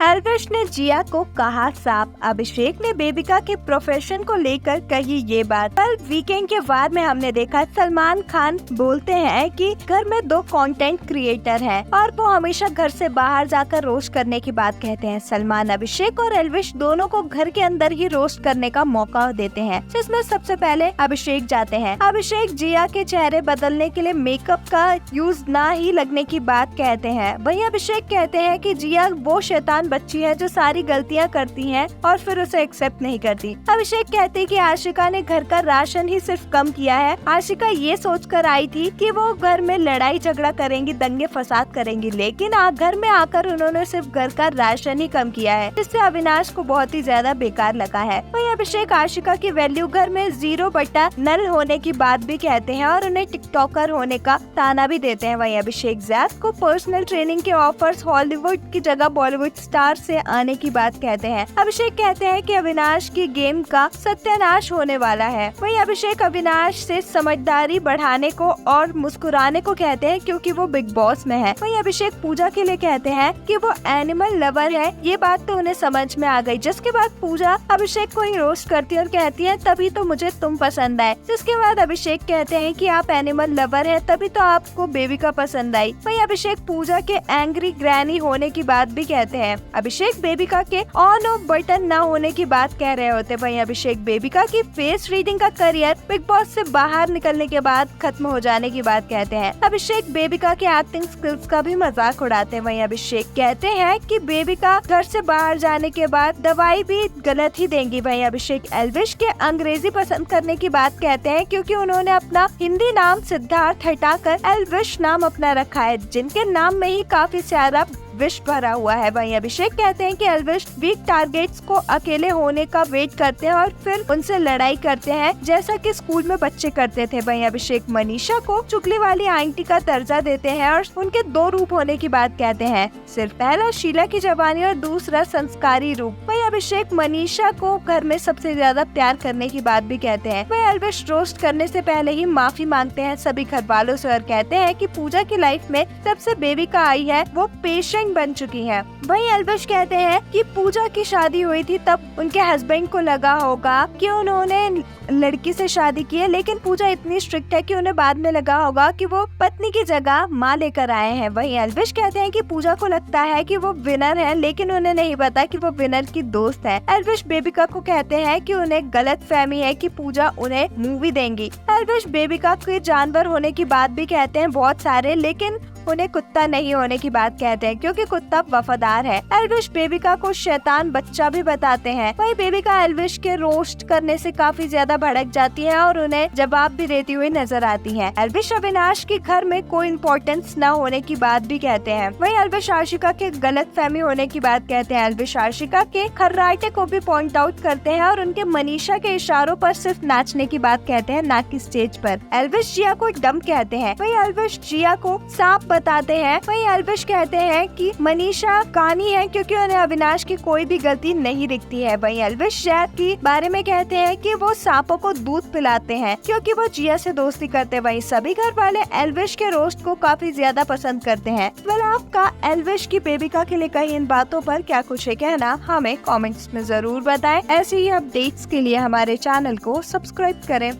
एल्विश ने जिया को कहा साफ। अभिषेक ने बेबिका के प्रोफेशन को लेकर कही ये बात। कल वीकेंड के वार में हमने देखा सलमान खान बोलते हैं कि घर में 2 कंटेंट क्रिएटर हैं और वो हमेशा घर से बाहर जाकर रोस्ट करने की बात कहते हैं। सलमान अभिषेक और एल्विश दोनों को घर के अंदर ही रोस्ट करने का मौका देते हैं, जिसमें सबसे पहले अभिषेक जाते हैं। अभिषेक जिया के चेहरे बदलने के लिए मेकअप का यूज ना ही लगने की बात कहते हैं। वहीं अभिषेक कहते हैं कि जिया वो शैतान बच्ची है जो सारी गलतियां करती है और फिर उसे एक्सेप्ट नहीं करती। अभिषेक कहते हैं कि आशिका ने घर का राशन ही सिर्फ कम किया है। आशिका ये सोचकर आई थी कि वो घर में लड़ाई झगड़ा करेंगी, दंगे फसाद करेंगी, लेकिन घर में आकर उन्होंने सिर्फ घर का राशन ही कम किया है, जिससे अविनाश को बहुत ही ज्यादा बेकार लगा है। वहीं अभिषेक आशिका की वैल्यू घर में 0/9 होने की बात भी कहते हैं और उन्हें टिकटॉकर होने का ताना भी देते हैं। वहीं अभिषेक जैद को पर्सनल ट्रेनिंग के ऑफर्स हॉलीवुड की जगह बॉलीवुड स्टार से आने की बात कहते हैं। अभिषेक कहते हैं कि अविनाश की गेम का सत्यानाश होने वाला है। वहीं अभिषेक अविनाश से समझदारी बढ़ाने को और मुस्कुराने को कहते हैं क्योंकि वो बिग बॉस में है। वहीं अभिषेक पूजा के लिए कहते हैं कि वो एनिमल लवर है। ये बात तो उन्हें समझ में आ गई, जिसके बाद पूजा अभिषेक को ही रोस्ट करती है और कहती है तभी तो मुझे तुम पसंद आए। जिसके बाद अभिषेक कहते हैं कि आप एनिमल लवर है, तभी तो आपको बेबिका पसंद आई। वहीं अभिषेक पूजा के एंग्री ग्रैनी होने की बात भी कहते हैं। अभिषेक बेबिका के ऑन ऑफ बटन न होने की बात कह रहे होते। वहीं अभिषेक बेबिका की फेस रीडिंग का करियर बिग बॉस से बाहर निकलने के बाद खत्म हो जाने की बात कहते हैं। अभिषेक बेबिका के एक्टिंग स्किल्स का भी मजाक उड़ाते हैं। वहीं अभिषेक कहते हैं कि बेबिका घर से बाहर जाने के बाद दवाई भी गलत ही देंगी। वहीं अभिषेक एल्विश के अंग्रेजी पसंद करने की बात कहते हैं क्योंकि उन्होंने अपना हिंदी नाम सिद्धार्थ हटाकर एल्विश नाम अपना रखा है, जिनके नाम में ही काफी सारा विश भरा हुआ है। वहीं अभिषेक कहते हैं कि एल्विश वीक टारगेट्स को अकेले होने का वेट करते हैं और फिर उनसे लड़ाई करते हैं, जैसा कि स्कूल में बच्चे करते थे। वहीं अभिषेक मनीषा को चुगली वाली आंटी का दर्जा देते हैं और उनके 2 रूप होने की बात कहते हैं, सिर्फ पहला शीला की जवानी और दूसरा संस्कारी रूप। वहीं अभिषेक मनीषा को घर में सबसे ज्यादा प्यार करने की बात भी कहते हैं। वहीं एल्विश रोस्ट करने से पहले ही माफी मांगते हैं सभी घर वालों से और कहते हैं कि पूजा की लाइफ में सबसे बेबिका आई है, वो पेशेंट बन चुकी है। वहीं एल्विश कहते हैं कि पूजा की शादी हुई थी तब उनके हस्बैंड को लगा होगा कि उन्होंने लड़की से शादी की है, लेकिन पूजा इतनी स्ट्रिक्ट है कि उन्हें बाद में लगा होगा कि वो पत्नी की जगह माँ लेकर आए हैं। वहीं एल्विश कहते हैं कि पूजा को लगता है कि वो विनर है, लेकिन उन्हें नहीं पता कि वो विनर की दोस्त है। एल्विश बेबिका को कहते हैं कि उन्हें गलत फहमी है कि पूजा उन्हें मूवी देंगी। एल्विश बेबिका के जानवर होने की बात भी कहते हैं बहुत सारे, लेकिन उन्हें कुत्ता नहीं होने की बात कहते हैं क्योंकि कुत्ता वफादार है। एल्विश बेबिका को शैतान बच्चा भी बताते हैं। वहीं बेबिका एल्विश के रोस्ट करने से काफी ज्यादा भड़क जाती है और उन्हें जवाब भी देती हुई नजर आती है। एल्विश अविनाश के घर में कोई इम्पोर्टेंस न होने की बात भी कहते हैं। वहीं एल्विश आशिका के गलत फहमी होने की बात कहते हैं। एल्विश आशिका के खर्राटे को भी पॉइंट आउट करते हैं और उनके मनीषा के इशारों पर सिर्फ नाचने की बात कहते हैं, ना कि स्टेज पर। एल्विश जिया को डम कहते हैं। वहीं एल्विश जिया को सांप बताते हैं। वहीं एल्विश कहते हैं कि मनीषा कानी है क्योंकि उन्हें अविनाश की कोई भी गलती नहीं दिखती है। वहीं एल्विश जैद के बारे में कहते हैं कि वो सांपों को दूध पिलाते हैं क्योंकि वो जिया से दोस्ती करते हैं। वहीं सभी घर वाले एल्विश के रोस्ट को काफी ज्यादा पसंद करते हैं। वेल, आपका एल्विश की बेबिका के लिए कही इन बातों पर क्या कुछ है कहना, हमें कमेंट्स में जरूर बताएं। ऐसे ही अपडेट्स के लिए हमारे चैनल को सब्सक्राइब करें।